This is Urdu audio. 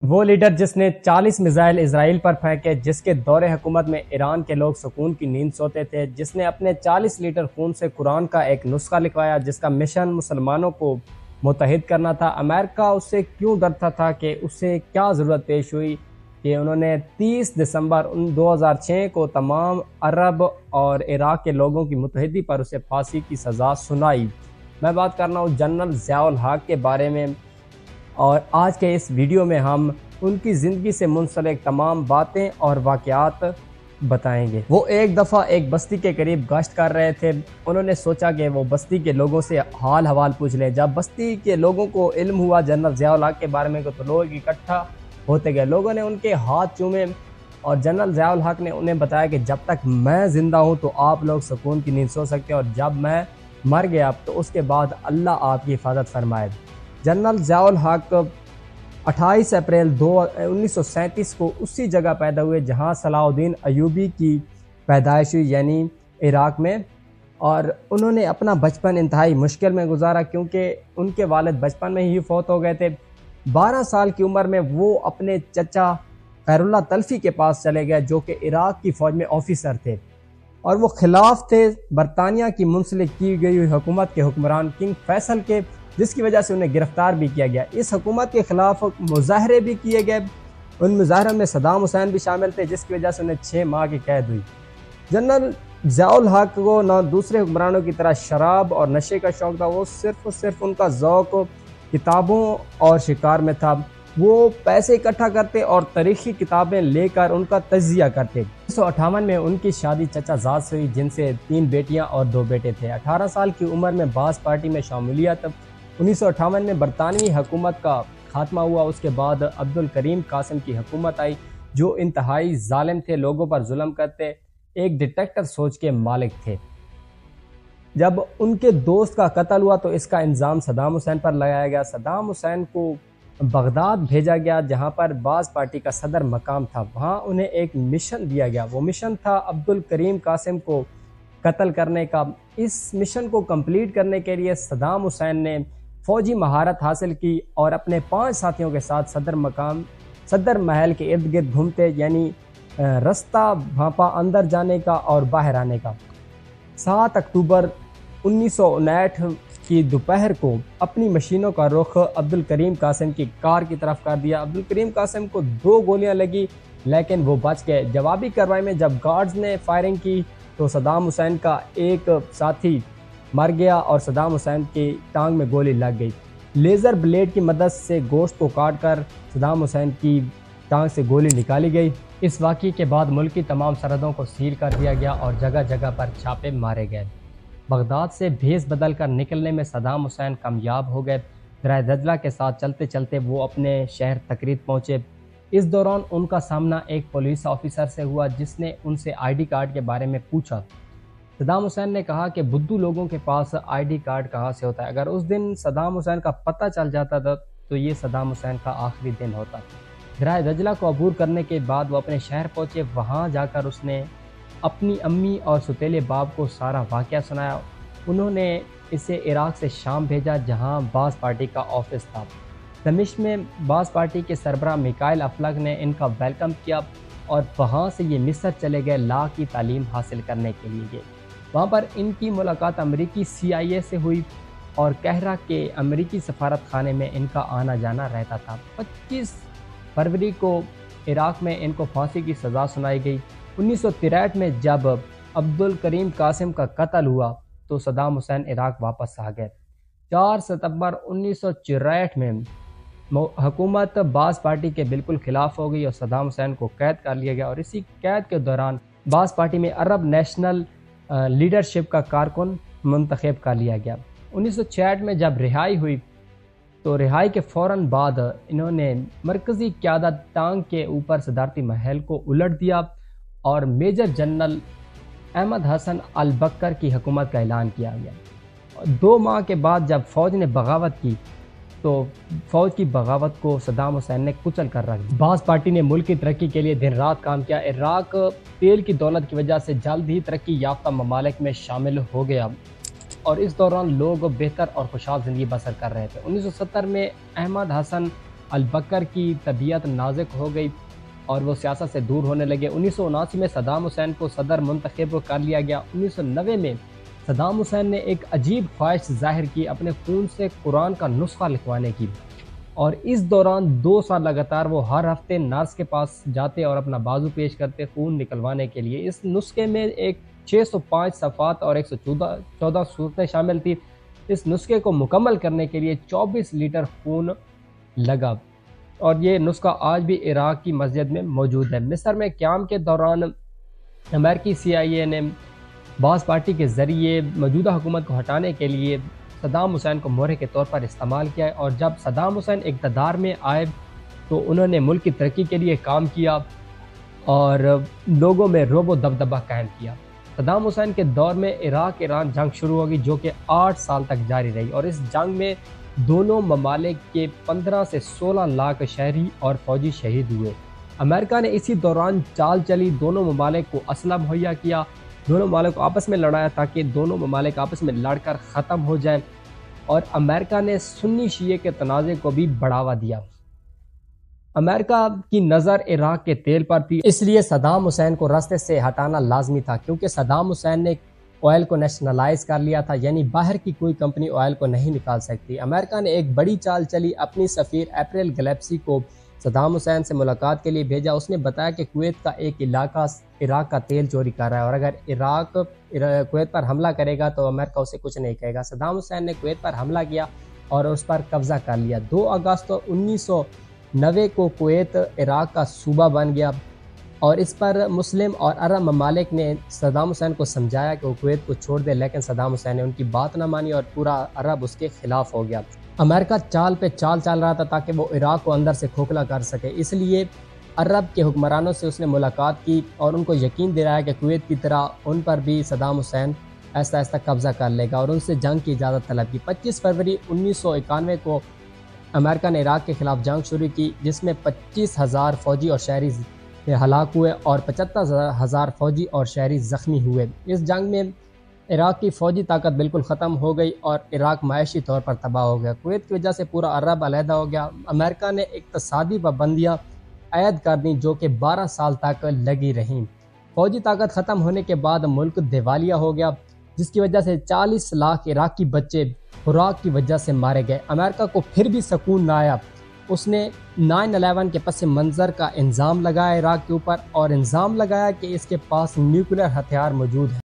وہ لیڈر جس نے 40 میزائل اسرائیل پر پھینکے، جس کے دور حکومت میں ایران کے لوگ سکون کی نیند سوتے تھے، جس نے اپنے 40 لیٹر خون سے قرآن کا ایک نسخہ لکھوایا، جس کا مشن مسلمانوں کو متحد کرنا تھا۔ امریکہ اس سے کیوں ڈرتا تھا کہ اس سے کیا ضرورت پیش ہوئی کہ انہوں نے 30 دسمبر 2006 کو تمام عرب اور عراق کے لوگوں کی متحدی پر اسے پھانسی کی سزا سنائی۔ میں بات کر رہا ہوں جنرل ضیاء الحق کے بارے میں، اور آج کے اس ویڈیو میں ہم ان کی زندگی سے منسلک تمام باتیں اور واقعات بتائیں گے۔ وہ ایک دفعہ ایک بستی کے قریب گشت کر رہے تھے۔ انہوں نے سوچا کہ وہ بستی کے لوگوں سے حال حوال پوچھ لیں۔ جب بستی کے لوگوں کو علم ہوا جنرل ضیاء الحق کے بارے میں تو لوگ اکٹھا ہوتے گئے، لوگوں نے ان کے ہاتھ چومے، اور جنرل ضیاء الحق نے انہیں بتایا کہ جب تک میں زندہ ہوں تو آپ لوگ سکون کی نیند سو سکتے ہیں، اور جب میں مر گیا تو اس کے بعد اللہ آپ کی حفاظت فرمائے۔ جنرل ضیاء الحق 28 اپریل 1937 کو اسی جگہ پیدا ہوئے جہاں صلاح الدین ایوبی کی پیدائش ہوئی، یعنی عراق میں، اور انہوں نے اپنا بچپن انتہائی مشکل میں گزارا کیونکہ ان کے والد بچپن میں ہی فوت ہو گئے تھے۔ 12 سال کی عمر میں وہ اپنے چچا خیر اللہ تلفی کے پاس چلے گئے جو کہ عراق کی فوج میں آفیسر تھے، اور وہ خلاف تھے برطانیہ کی منسلک کی گئی ہوئی حکومت کے حکمران کنگ فیصل کے، جس کی وجہ سے انہیں گرفتار بھی کیا گیا۔ اس حکومت کے خلاف مظاہرے بھی کیے گئے، ان مظاہروں میں صدام حسین بھی شامل تھے، جس کی وجہ سے انہیں 6 ماہ کی قید ہوئی۔ جنرل ضیاء الحق کو نہ دوسرے حکمرانوں کی طرح شراب اور نشے کا شوق تھا، وہ صرف ان کا ذوق کتابوں اور شکار میں تھا۔ وہ پیسے اکٹھا کرتے اور تاریخی کتابیں لے کر ان کا تجزیہ کرتے۔ 1958 میں ان کی شادی چچا زاد سے ہوئی، جن سے 3 بیٹیاں اور 2 بیٹے تھے۔ 18 سال کی عمر میں باس پارٹی میں شمولیت۔ 1958 میں برطانوی حکومت کا خاتمہ ہوا۔ اس کے بعد عبدالکریم قاسم کی حکومت آئی، جو انتہائی ظالم تھے، لوگوں پر ظلم کرتے، ایک ڈکٹیٹر سوچ کے مالک تھے۔ جب ان کے دوست کا قتل ہوا تو اس کا الزام صدام حسین پر لگایا گیا۔ صدام حسین کو بغداد بھیجا گیا جہاں پر باس پارٹی کا صدر مقام تھا، وہاں انہیں ایک مشن دیا گیا۔ وہ مشن تھا عبدالکریم قاسم کو قتل کرنے کا۔ اس مشن کو کمپلیٹ کرنے کے لیے صدام حسین نے فوجی مہارت حاصل کی اور اپنے 5 ساتھیوں کے ساتھ صدر محل کے ارد گرد گھومتے، یعنی رستہ بھانپا اندر جانے کا اور باہر آنے کا۔ 7 اکتوبر 1959 کی دوپہر کو اپنی مشینوں کا رخ عبدالکریم قاسم کی کار کی طرف کر دیا۔ عبدالکریم قاسم کو 2 گولیاں لگی لیکن وہ بچ گئے۔ جوابی کارروائی میں جب گارڈز نے فائرنگ کی تو صدام حسین کا ایک ساتھی مر گیا اور صدام حسین کی ٹانگ میں گولی لگ گئی۔ لیزر بلیڈ کی مدد سے گوشت کو کاٹ کر صدام حسین کی ٹانگ سے گولی نکالی گئی۔ اس واقعے کے بعد ملک کی تمام سرحدوں کو سیل کر دیا گیا اور جگہ جگہ پر چھاپے مارے گئے۔ بغداد سے بھیس بدل کر نکلنے میں صدام حسین کامیاب ہو گئے۔ دریا دجلہ کے ساتھ چلتے چلتے وہ اپنے شہر تکریت پہنچے۔ اس دوران ان کا سامنا ایک پولیس آفیسر سے ہوا جس نے ان سے ID کارڈ کے بارے میں پوچھا۔ صدام حسین نے کہا کہ بدھو لوگوں کے پاس ID کارڈ کہاں سے ہوتا ہے؟ اگر اس دن صدام حسین کا پتہ چل جاتا تھا تو یہ صدام حسین کا آخری دن ہوتا۔ دریا دجلہ کو عبور کرنے کے بعد وہ اپنے شہر پہنچے۔ وہاں جا کر اس نے اپنی امی اور ستیلے باپ کو سارا واقعہ سنایا۔ انہوں نے اسے عراق سے شام بھیجا جہاں باس پارٹی کا آفس تھا۔ دمشق میں باس پارٹی کے سربراہ میکائل افلک نے ان کا ویلکم کیا اور وہاں سے یہ مصر چلے گئے لا کی تعلیم حاصل کرنے کے لیے۔ وہاں پر ان کی ملاقات امریکی CIA سے ہوئی اور قاہرہ کے امریکی سفارت خانے میں ان کا آنا جانا رہتا تھا۔ 25 فروری کو عراق میں ان کو پھانسی کی سزا سنائی گئی۔ 1963 میں جب عبدالکریم قاسم کا قتل ہوا تو صدام حسین عراق واپس آ گئے۔ 4 ستمبر 1964 میں حکومت باس پارٹی کے بالکل خلاف ہو گئی اور صدام حسین کو قید کر لیا گیا، اور اسی قید کے دوران باس پارٹی میں عرب نیشنل لیڈرشپ کا کارکن منتخب کر لیا گیا۔ 1966 میں جب رہائی ہوئی تو رہائی کے فوراً بعد انہوں نے مرکزی قیادت ٹانگ کے اوپر صدارتی محل کو الٹ دیا اور میجر جنرل احمد حسن البکر کی حکومت کا اعلان کیا گیا۔ 2 ماہ کے بعد جب فوج نے بغاوت کی تو فوج کی بغاوت کو صدام حسین نے کچل کر رکھ دیا۔ باس پارٹی نے ملک کی ترقی کے لیے دن رات کام کیا۔ عراق تیل کی دولت کی وجہ سے جلد ہی ترقی یافتہ ممالک میں شامل ہو گیا اور اس دوران لوگ بہتر اور خوشحال زندگی بسر کر رہے تھے۔ 1970 میں احمد حسن البکر کی طبیعت نازک ہو گئی اور وہ سیاست سے دور ہونے لگے۔ 1979 میں صدام حسین کو صدر منتخب کر لیا گیا۔ 1990 میں صدام حسین نے ایک عجیب خواہش ظاہر کی اپنے خون سے قرآن کا نسخہ لکھوانے کی، اور اس دوران 2 سال لگاتار وہ ہر ہفتے نرس کے پاس جاتے اور اپنا بازو پیش کرتے خون نکلوانے کے لیے۔ اس نسخے میں ایک 605 صفحات اور 114 صورتیں شامل تھی۔ اس نسخے کو مکمل کرنے کے لیے 24 لیٹر خون لگا، اور یہ نسخہ آج بھی عراق کی مسجد میں موجود ہے۔ مصر میں قیام کے دوران امریکی CIA نے باس پارٹی کے ذریعے موجودہ حکومت کو ہٹانے کے لیے صدام حسین کو مورے کے طور پر استعمال کیا، اور جب صدام حسین اقتدار میں آئے تو انہوں نے ملک کی ترقی کے لیے کام کیا اور لوگوں میں رعب و دبدبہ قائم کیا۔ صدام حسین کے دور میں عراق ایران جنگ شروع ہوگی جو کہ 8 سال تک جاری رہی، اور اس جنگ میں دونوں ممالک کے 15 سے 16 لاکھ شہری اور فوجی شہید ہوئے۔ امریکہ نے اسی دوران چال چلی، دونوں ممالک کو اسلحہ مہیا کیا، دونوں ممالک کو آپس میں لڑایا تاکہ دونوں ممالک آپس میں لڑ کر ختم ہو جائیں، اور امریکہ نے سنی شیعہ کے تنازع کو بھی بڑھاوا دیا۔ امریکہ کی نظر عراق کے تیل پر تھی، اس لیے صدام حسین کو راستے سے ہٹانا لازمی تھا، کیونکہ صدام حسین نے آئل کو نیشنلائز کر لیا تھا، یعنی باہر کی کوئی کمپنی آئل کو نہیں نکال سکتی۔ امریکہ نے ایک بڑی چال چلی، اپنی سفیر اپریل گلیپسی کو صدام حسین سے ملاقات کے لیے بھیجا۔ اس نے بتایا کہ کویت کا ایک علاقہ عراق کا تیل چوری کر رہا ہے، اور اگر عراق کویت پر حملہ کرے گا تو امریکہ اسے کچھ نہیں کہے گا۔ صدام حسین نے کویت پر حملہ کیا اور اس پر قبضہ کر لیا۔ 2 اگست 1990 کو کویت عراق کا صوبہ بن گیا، اور اس پر مسلم اور عرب ممالک نے صدام حسین کو سمجھایا کہ وہ کویت کو چھوڑ دے، لیکن صدام حسین نے ان کی بات نہ مانی اور پورا عرب اس کے خلاف ہو گیا۔ امریکہ چال پہ چال چل رہا تھا تاکہ وہ عراق کو اندر سے کھوکھلا کر سکے، اس لیے عرب کے حکمرانوں سے اس نے ملاقات کی اور ان کو یقین دلایا کہ کویت کی طرح ان پر بھی صدام حسین آہستہ آہستہ قبضہ کر لے گا، اور ان سے جنگ کی اجازت طلب کی۔ 25 فروری 1991 کو امریکہ نے عراق کے خلاف جنگ شروع کی، جس میں 25,000 فوجی اور شہری ہلاک ہوئے اور 75,000 فوجی اور شہری زخمی ہوئے۔ اس جنگ میں عراق کی فوجی طاقت بالکل ختم ہو گئی اور عراق معاشی طور پر تباہ ہو گیا۔ کویت کی وجہ سے پورا عرب علیحدہ ہو گیا۔ امریکہ نے اقتصادی پابندیاں عائد کر دیں جو کہ 12 سال تک لگی رہیں۔ فوجی طاقت ختم ہونے کے بعد ملک دیوالیہ ہو گیا، جس کی وجہ سے 40 لاکھ عراقی بچے خوراک کی وجہ سے مارے گئے۔ امریکہ کو پھر بھی سکون نہ آیا، اس نے 9/11 کے پس منظر کا الزام لگایا عراق کے اوپر، اور الزام لگایا کہ اس کے پاس نیوکلیر ہتھیار موجود ہیں۔